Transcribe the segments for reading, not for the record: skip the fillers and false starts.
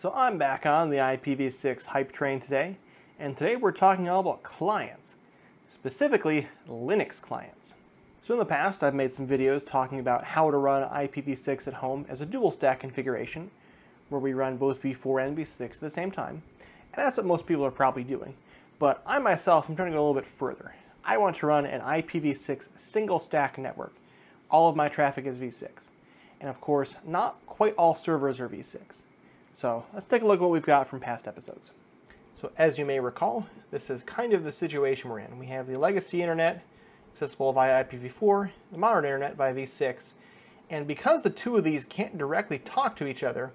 So I'm back on the IPv6 hype train today, and today we're talking all about clients, specifically Linux clients. So in the past I've made some videos talking about how to run IPv6 at home as a dual stack configuration, where we run both v4 and v6 at the same time, and that's what most people are probably doing. But I myself am trying to go a little bit further. I want to run an IPv6 single stack network. All of my traffic is v6. And of course, not quite all servers are v6. So let's take a look at what we've got from past episodes. So as you may recall, this is kind of the situation we're in. We have the legacy internet accessible via IPv4, the modern internet via v6, and because the two of these can't directly talk to each other,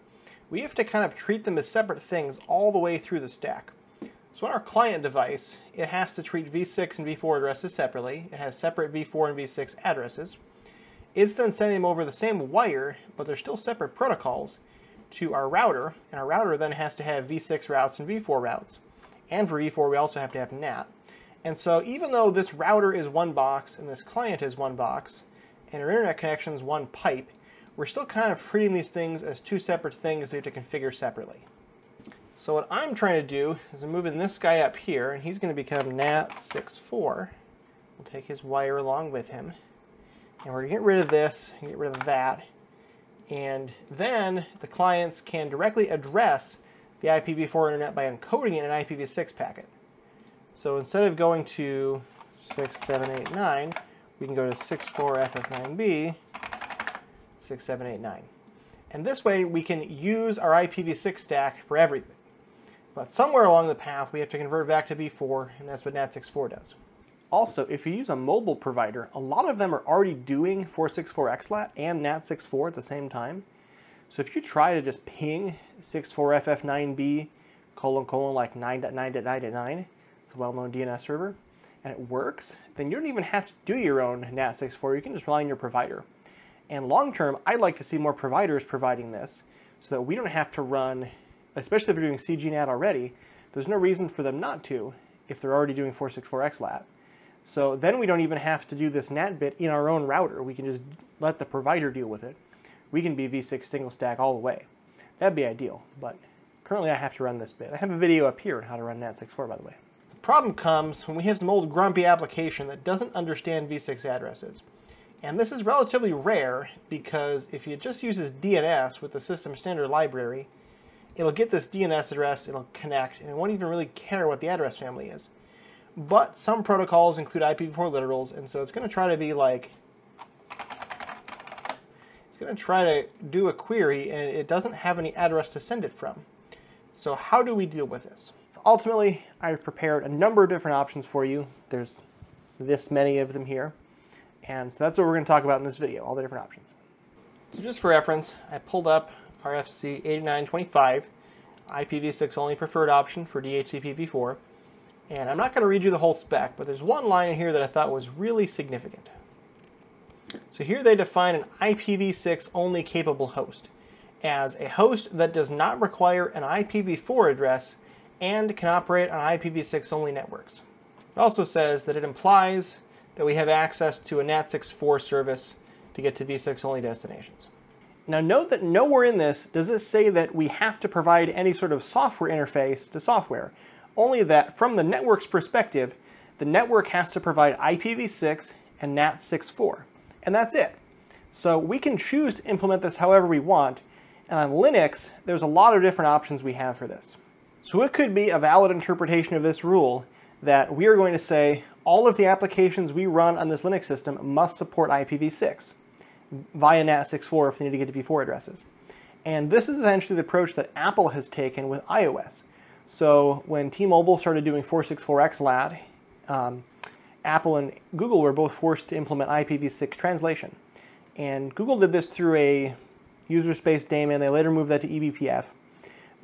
we have to kind of treat them as separate things all the way through the stack. So on our client device, it has to treat v6 and v4 addresses separately. It has separate v4 and v6 addresses. It's then sending them over the same wire, but they're still separate protocols, to our router, and our router then has to have v6 routes and v4 routes. And for v4 we also have to have NAT. And so even though this router is one box and this client is one box, and our internet connection is one pipe, we're still kind of treating these things as two separate things we have to configure separately. So what I'm trying to do is I'm moving this guy up here, and he's going to become NAT64. We'll take his wire along with him. And we're going to get rid of this and get rid of that. And then the clients can directly address the IPv4 internet by encoding it in an IPv6 packet. So instead of going to 6789, we can go to 64FF9B, 6789. And this way we can use our IPv6 stack for everything. But somewhere along the path we have to convert back to v4, and that's what NAT64 does. Also, if you use a mobile provider, a lot of them are already doing 464-CLAT and NAT64 at the same time. So if you try to just ping 64FF9B : like 9.9.9.9, it's a well-known DNS server, and it works, then you don't even have to do your own NAT64. You can just rely on your provider. And long-term, I'd like to see more providers providing this so that we don't have to run, especially if they're doing CGNAT already, there's no reason for them not to if they're already doing 464-CLAT. So then we don't even have to do this NAT bit in our own router. We can just let the provider deal with it. We can be v6 single stack all the way. That'd be ideal, but currently I have to run this bit. I have a video up here on how to run NAT64, by the way. The problem comes when we have some old grumpy application that doesn't understand v6 addresses. And this is relatively rare because if it just uses DNS with the system standard library, it'll get this DNS address, it'll connect, and it won't even really care what the address family is. But some protocols include IPv4 literals, and so it's going to try to be like, it's going to try to do a query, and it doesn't have any address to send it from. So how do we deal with this? So ultimately, I've prepared a number of different options for you. There's this many of them here. And so that's what we're going to talk about in this video, all the different options. So just for reference, I pulled up RFC 8925, IPv6 only preferred option for DHCP v4. And I'm not going to read you the whole spec, but there's one line in here that I thought was really significant. So here they define an IPv6 only capable host as a host that does not require an IPv4 address and can operate on IPv6 only networks. It also says that it implies that we have access to a NAT64 service to get to v6 only destinations. Now note that nowhere in this does it say that we have to provide any sort of software interface to software. Only that from the network's perspective, the network has to provide IPv6 and NAT64. And that's it. So we can choose to implement this however we want. And on Linux, there's a lot of different options we have for this. So it could be a valid interpretation of this rule that we are going to say all of the applications we run on this Linux system must support IPv6 via NAT64 if they need to get to v4 addresses. And this is essentially the approach that Apple has taken with iOS. So when T-Mobile started doing 464-CLAT, Apple and Google were both forced to implement IPv6 translation. And Google did this through a user space daemon. They later moved that to eBPF.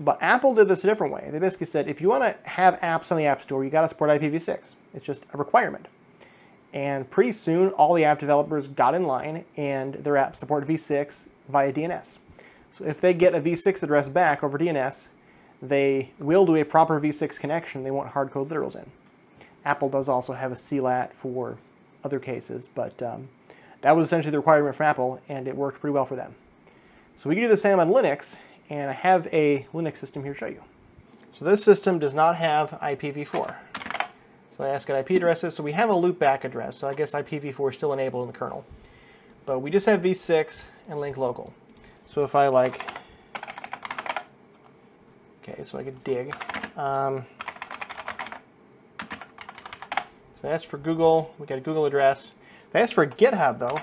But Apple did this a different way. They basically said, if you want to have apps on the App Store, you got to support IPv6. It's just a requirement. And pretty soon, all the app developers got in line, and their apps support v6 via DNS. So if they get a v6 address back over DNS, they will do a proper v6 connection. They won't hardcode literals in. Apple does also have a CLAT for other cases, but that was essentially the requirement from Apple, and it worked pretty well for them. So we can do the same on Linux, and I have a Linux system here to show you. So this system does not have IPv4. So I ask it IP addresses, so we have a loopback address, so I guess IPv4 is still enabled in the kernel. But we just have v6 and link local. So if I like, okay, so I could dig. So I asked for Google, we got a Google address. If I ask for GitHub though,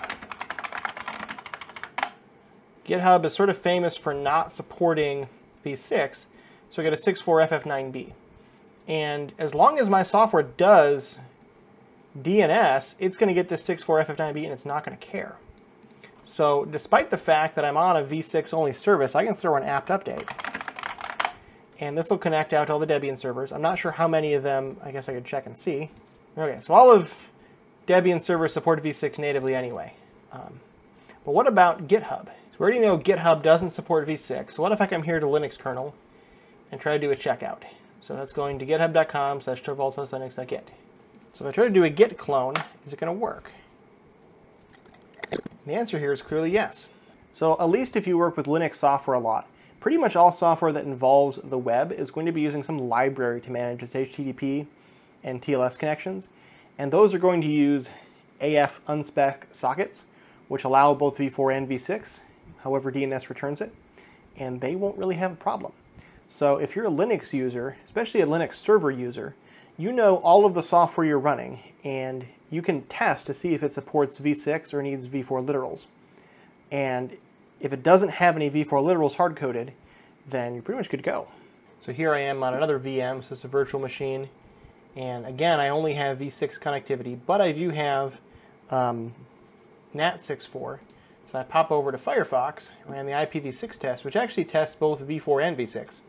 GitHub is sort of famous for not supporting v6, so I get a 64FF9B. And as long as my software does DNS, it's going to get this 64FF9B and it's not going to care. So despite the fact that I'm on a v6 only service, I can still run apt update. And this will connect out to all the Debian servers. I'm not sure how many of them, I guess I could check and see. Okay, so all of Debian servers support v6 natively anyway. But what about GitHub? So we already know GitHub doesn't support v6. So what if I come here to Linux kernel and try to do a checkout? So that's going to github.com/torvalds/linux.git. So if I try to do a git clone, is it going to work? The answer here is clearly yes. So at least if you work with Linux software a lot, pretty much all software that involves the web is going to be using some library to manage its HTTP and TLS connections. And those are going to use AF unspec sockets, which allow both v4 and v6, however DNS returns it, and they won't really have a problem. So if you're a Linux user, especially a Linux server user, you know all of the software you're running, and you can test to see if it supports v6 or needs v4 literals. And if it doesn't have any v4 literals hard-coded, then you're pretty much good to go. So here I am on another VM, so it's a virtual machine. And again, I only have v6 connectivity, but I do have NAT64. So I pop over to Firefox, ran the IPv6 test, which actually tests both v4 and v6.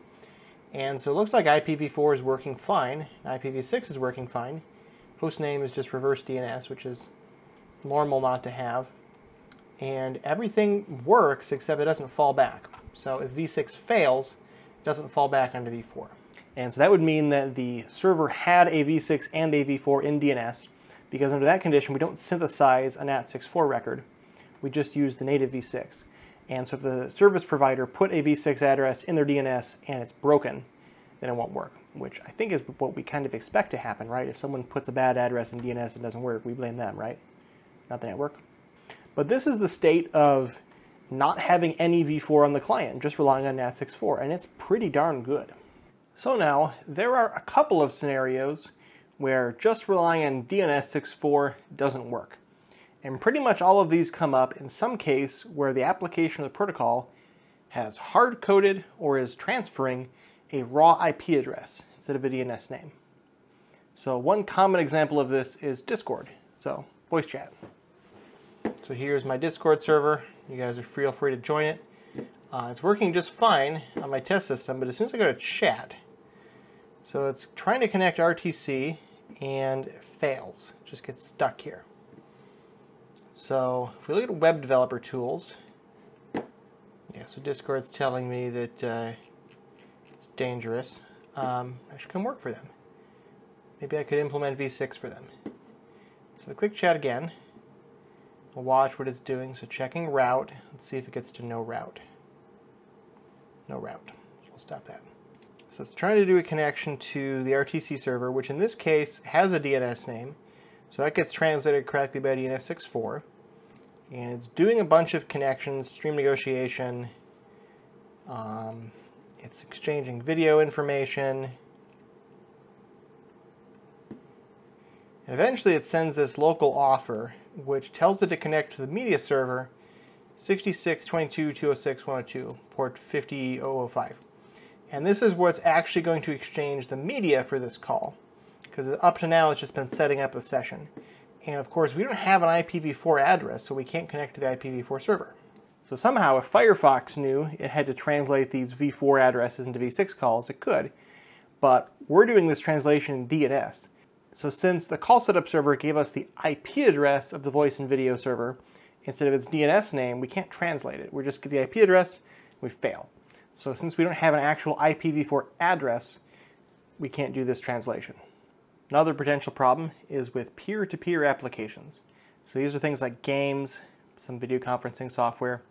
And so it looks like IPv4 is working fine, IPv6 is working fine. Hostname is just reverse DNS, which is normal not to have. And everything works except it doesn't fall back. So if v6 fails, it doesn't fall back onto v4. And so that would mean that the server had a v6 and a v4 in DNS, because under that condition we don't synthesize a NAT64 record, we just use the native v6. And so if the service provider put a v6 address in their DNS and it's broken, then it won't work, which I think is what we kind of expect to happen, right? If someone puts a bad address in DNS and it doesn't work, we blame them, right? Not the network. But this is the state of not having any v4 on the client, just relying on NAT64, and it's pretty darn good. So now, there are a couple of scenarios where just relying on DNS64 doesn't work. And pretty much all of these come up in some case where the application of the protocol has hard-coded or is transferring a raw IP address instead of a DNS name. So one common example of this is Discord, so voice chat. So here's my Discord server. You guys are feel free to join it. It's working just fine on my test system, but as soon as I go to chat, so it's trying to connect RTC and it fails, it just gets stuck here. So if we look at web developer tools, yeah, so Discord's telling me that it's dangerous. I should come work for them. Maybe I could implement v6 for them. So I click chat again. We'll watch what it's doing. So checking route. Let's see if it gets to no route. No route. So we'll stop that. So it's trying to do a connection to the RTC server, which in this case has a DNS name. So that gets translated correctly by DNS64. And it's doing a bunch of connections, stream negotiation. It's exchanging video information. And eventually it sends this local offer, which tells it to connect to the media server 66.22.206.102, port 50005. And this is what's actually going to exchange the media for this call, because up to now it's just been setting up the session. And of course we don't have an IPv4 address, so we can't connect to the IPv4 server. So somehow if Firefox knew it had to translate these v4 addresses into v6 calls, it could. But we're doing this translation in DNS. So since the call setup server gave us the IP address of the voice and video server instead of its DNS name, we can't translate it. We just get the IP address, we fail. So since we don't have an actual IPv4 address, we can't do this translation. Another potential problem is with peer-to-peer applications. So these are things like games, some video conferencing software.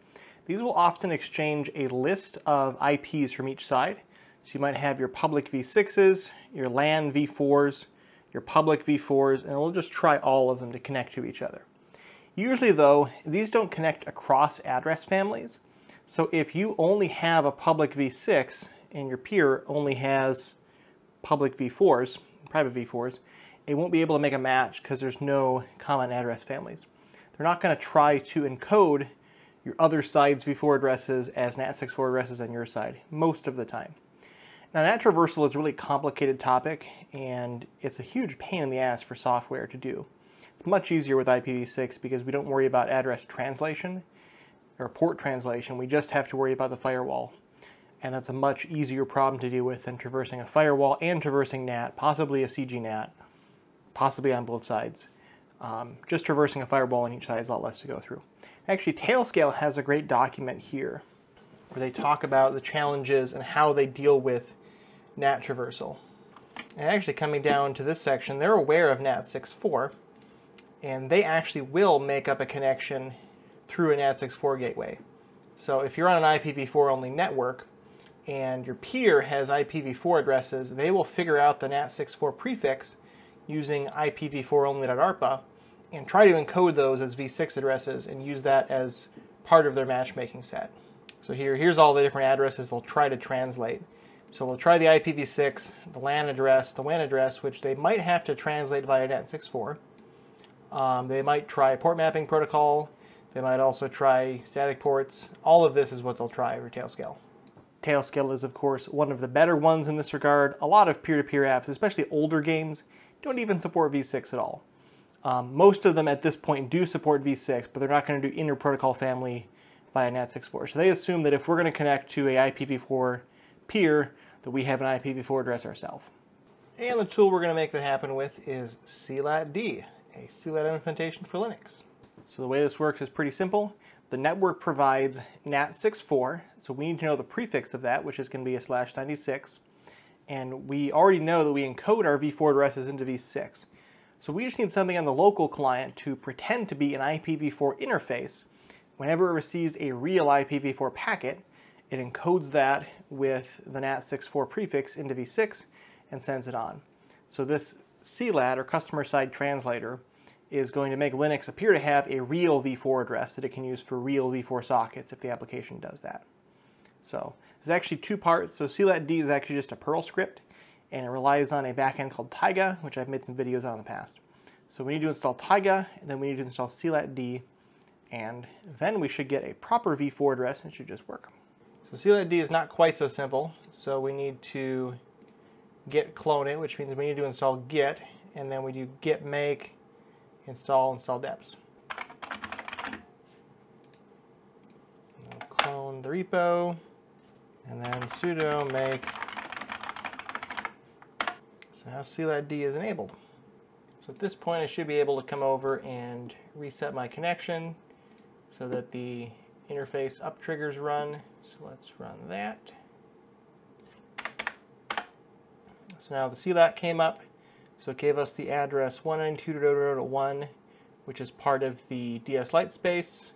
these will often exchange a list of IPs from each side. So you might have your public v6s, your LAN v4s, your public v4s, and we'll just try all of them to connect to each other. Usually though, these don't connect across address families. So if you only have a public v6 and your peer only has public v4s, private v4s, it won't be able to make a match because there's no common address families. They're not going to try to encode your other side's v4 addresses as NAT64 addresses on your side most of the time. Now, NAT traversal is a really complicated topic, and it's a huge pain in the ass for software to do. It's much easier with IPv6 because we don't worry about address translation or port translation. We just have to worry about the firewall. And that's a much easier problem to deal with than traversing a firewall and traversing NAT, possibly a CGNAT, possibly on both sides. Just traversing a firewall on each side is a lot less to go through. Actually, Tailscale has a great document here where they talk about the challenges and how they deal with NAT traversal. And actually coming down to this section, they're aware of NAT64, and they actually will make up a connection through a NAT64 gateway. So if you're on an IPv4-only network and your peer has IPv4 addresses, they will figure out the NAT64 prefix using IPv4-Only.ARPA and try to encode those as v6 addresses and use that as part of their matchmaking set. So here's all the different addresses they'll try to translate. So they'll try the IPv6, the LAN address, the WAN address, which they might have to translate via NAT64. They might try port mapping protocol. They might also try static ports. All of this is what they'll try for Tailscale. Tailscale is, of course, one of the better ones in this regard. A lot of peer-to-peer apps, especially older games, don't even support v6 at all. Most of them at this point do support v6, but they're not going to do inter-protocol family via NAT64. So they assume that if we're going to connect to a IPv4 peer, that we have an IPv4 address ourselves. And the tool we're going to make that happen with is CLAT-D, a CLAT implementation for Linux. So the way this works is pretty simple. The network provides NAT64, so we need to know the prefix of that, which is going to be a /96. And we already know that we encode our v4 addresses into v6. So we just need something on the local client to pretend to be an IPv4 interface. Whenever it receives a real IPv4 packet, it encodes that with the NAT64 prefix into v6 and sends it on. So this CLAT, or customer-side translator, is going to make Linux appear to have a real v4 address that it can use for real v4 sockets if the application does that. So there's actually two parts. So CLAT-D is actually just a Perl script, and it relies on a backend called Tayga, which I've made some videos on in the past. So we need to install Tayga, and then we need to install CLAT-D, and then we should get a proper v4 address, and it should just work. So CLAT-D is not quite so simple, so we need to git clone it, which means we need to install git, and then we do git make install deps. We'll clone the repo, and then sudo make. So now CLAT-D is enabled. So at this point I should be able to come over and reset my connection so that the interface up triggers run. So let's run that. So now the CLAT came up, so it gave us the address 192.1.1, which is part of the DS Lite space,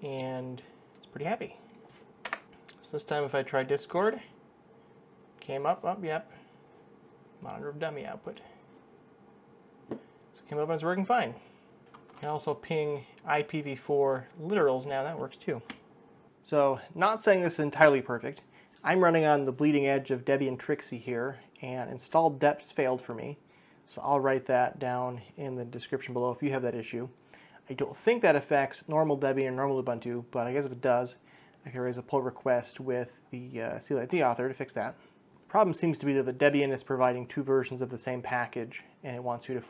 and it's pretty happy. So this time if I try Discord, came up, yep, monitor of dummy output. So it came up and it's working fine. You can also ping IPv4 literals now, that works too. So not saying this is entirely perfect. I'm running on the bleeding edge of Debian Trixie here, and installed deps failed for me. So I'll write that down in the description below if you have that issue. I don't think that affects normal Debian or normal Ubuntu, but I guess if it does, I can raise a pull request with the CLAT-D author to fix that. The problem seems to be that the Debian is providing two versions of the same package, and it wants you to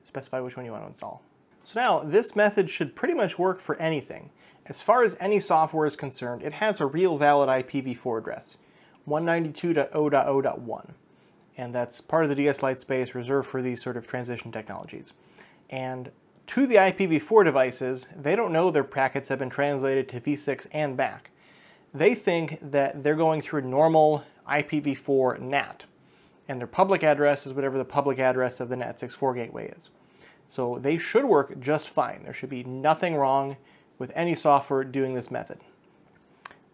specify which one you want to install. So now, this method should pretty much work for anything. As far as any software is concerned, it has a real valid IPv4 address, 192.0.0.1. And that's part of the DS Lite space reserved for these sort of transition technologies. And to the IPv4 devices, they don't know their packets have been translated to v6 and back. They think that they're going through normal IPv4 NAT, and their public address is whatever the public address of the NAT64 gateway is. So they should work just fine. There should be nothing wrong with any software doing this method.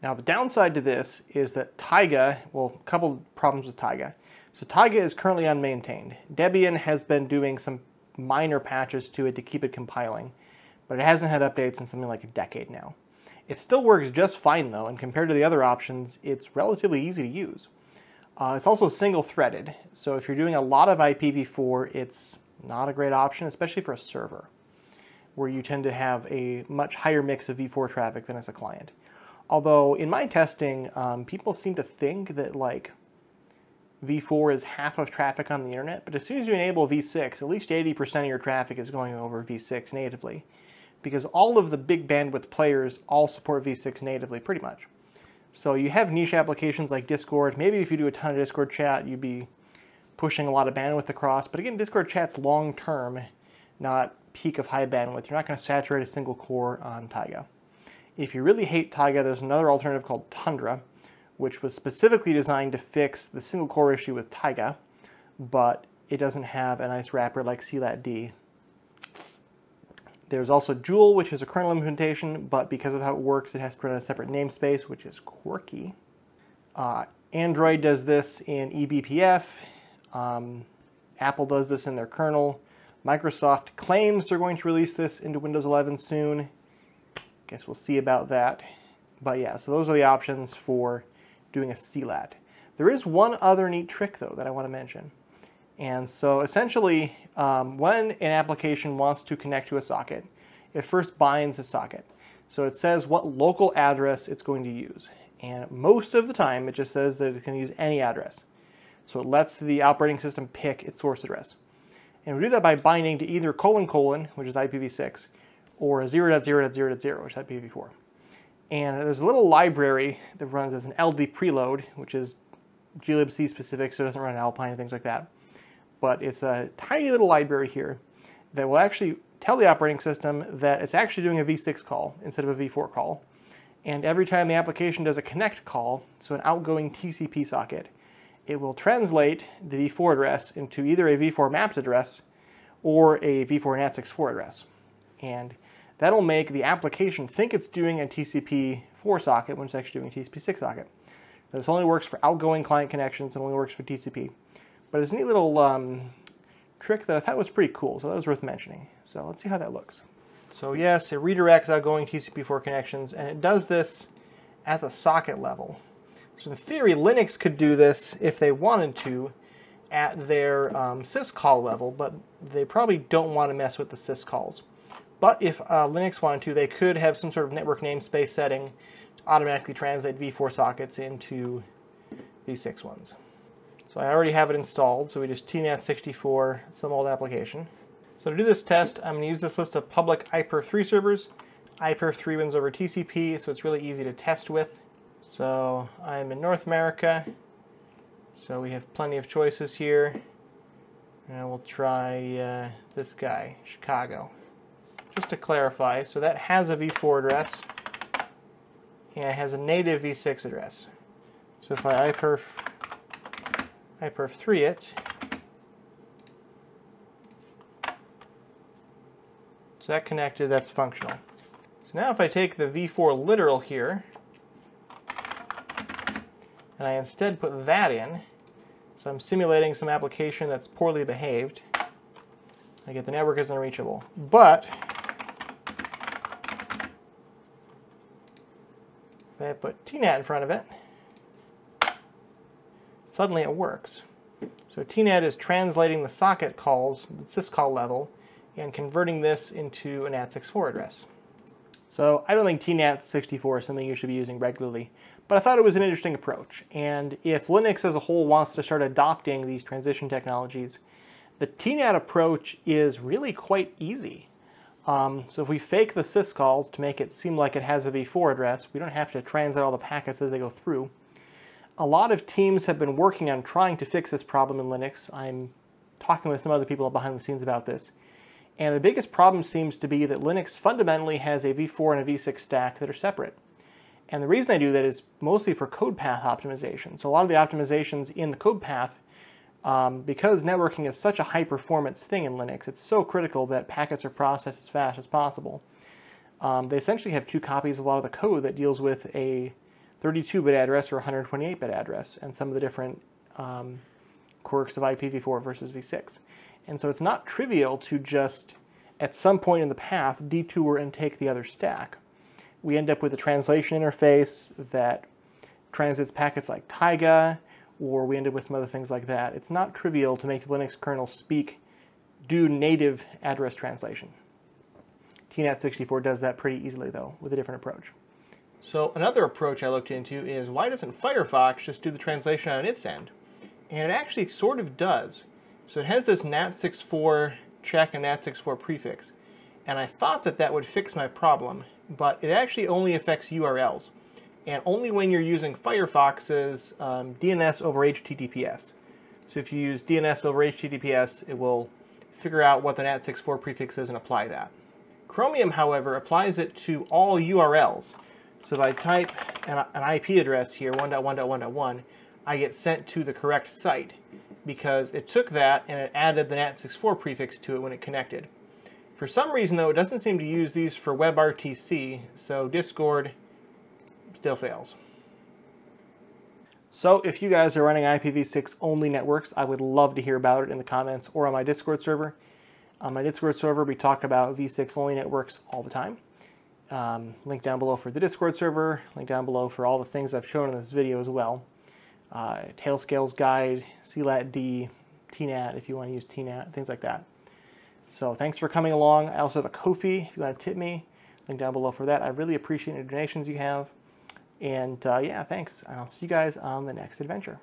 Now the downside to this is that Tayga, well, a couple problems with Tayga. So Tayga is currently unmaintained. Debian has been doing some minor patches to it to keep it compiling, but it hasn't had updates in something like a decade now. It still works just fine though, and compared to the other options, it's relatively easy to use. It's also single-threaded, so if you're doing a lot of IPv4, it's not a great option, especially for a server, where you tend to have a much higher mix of v4 traffic than as a client. Although in my testing, people seem to think that like v4 is half of traffic on the internet, but as soon as you enable v6, at least 80% of your traffic is going over v6 natively, because all of the big bandwidth players all support v6 natively pretty much. So you have niche applications like Discord. Maybe if you do a ton of Discord chat, you'd be pushing a lot of bandwidth across. But again, Discord chat's long-term, not peak of high bandwidth. You're not going to saturate a single core on Tayga. If you really hate Tayga, there's another alternative called Tundra, which was specifically designed to fix the single core issue with Tayga, but it doesn't have a nice wrapper like CLAT. There's also Joule, which is a kernel implementation, but because of how it works, it has to run a separate namespace, which is quirky. Android does this in eBPF. Apple does this in their kernel. Microsoft claims they're going to release this into Windows 11 soon. Guess we'll see about that. But yeah, so those are the options for doing a CLAT. There is one other neat trick, though, that I want to mention. And so essentially, when an application wants to connect to a socket, it first binds a socket. So it says what local address it's going to use. And most of the time, it just says that it can use any address. So it lets the operating system pick its source address. And we do that by binding to either : which is IPv6, or 0.0.0.0, which is IPv4. And there's a little library that runs as an LD preload, which is glibc specific, so it doesn't run Alpine and things like that. But it's a tiny little library here that will actually tell the operating system that it's actually doing a v6 call instead of a v4 call. And every time the application does a connect call, so an outgoing TCP socket, it will translate the v4 address into either a v4 mapped address or a v4 NAT64 address. And that'll make the application think it's doing a TCP4 socket when it's actually doing a TCP6 socket. Now, this only works for outgoing client connections and only works for TCP. But it's a neat little trick that I thought was pretty cool, so that was worth mentioning. So let's see how that looks. So yes, it redirects outgoing TCP4 connections, and it does this at the socket level. So in theory, Linux could do this if they wanted to at their syscall level, but they probably don't want to mess with the syscalls. But if Linux wanted to, they could have some sort of network namespace setting to automatically translate v4 sockets into v6 ones. So I already have it installed, so we just tnat64 some old application. So to do this test, I'm going to use this list of public IPv3 servers. IPv3 runs over TCP, so it's really easy to test with. So I'm in North America, so we have plenty of choices here. And we'll try this guy, Chicago. Just to clarify, so that has a v4 address, and it has a native v6 address. So if I IPv3 it, so that connected, that's functional. So now if I take the v4 literal here, and I instead put that in, so I'm simulating some application that's poorly behaved, I get the network is unreachable. But if I put TNAT in front of it, suddenly it works. So TNAT is translating the socket calls, the syscall level, and converting this into a NAT64 address. So I don't think TNAT64 is something you should be using regularly, but I thought it was an interesting approach. And if Linux as a whole wants to start adopting these transition technologies, the TNAT approach is really quite easy. So if we fake the syscalls to make it seem like it has a v4 address, we don't have to translate all the packets as they go through. A lot of teams have been working on trying to fix this problem in Linux. I'm talking with some other people behind the scenes about this. And the biggest problem seems to be that Linux fundamentally has a v4 and a v6 stack that are separate. And the reason I do that is mostly for code path optimization. So a lot of the optimizations in the code path, because networking is such a high performance thing in Linux, it's so critical that packets are processed as fast as possible. They essentially have two copies of a lot of the code that deals with a 32-bit address or 128-bit address and some of the different quirks of IPv4 versus v6. And so it's not trivial to just, at some point in the path, detour and take the other stack. We end up with a translation interface that transits packets like Tayga, or we end up with some other things like that. It's not trivial to make the Linux kernel do native address translation. TNAT64 does that pretty easily, though, with a different approach. So another approach I looked into is, why doesn't Firefox just do the translation on its end? And it actually sort of does. So it has this NAT64 check and NAT64 prefix. And I thought that that would fix my problem, but it actually only affects URLs. And only when you're using Firefox's DNS over HTTPS. So if you use DNS over HTTPS, it will figure out what the NAT64 prefix is and apply that. Chromium, however, applies it to all URLs. So if I type an IP address here, 1.1.1.1, I get sent to the correct site because it took that and it added the NAT64 prefix to it when it connected. For some reason, though, it doesn't seem to use these for WebRTC, so Discord still fails. So if you guys are running IPv6 only networks, I would love to hear about it in the comments or on my Discord server. On my Discord server, we talk about v6 only networks all the time. Link down below for the Discord server, link down below for all the things I've shown in this video as well. Tailscales guide, CLAT, TNAT if you want to use TNAT, things like that. So thanks for coming along. I also have a Ko-fi if you want to tip me. Link down below for that. I really appreciate the donations you have. And yeah, thanks. And I'll see you guys on the next adventure.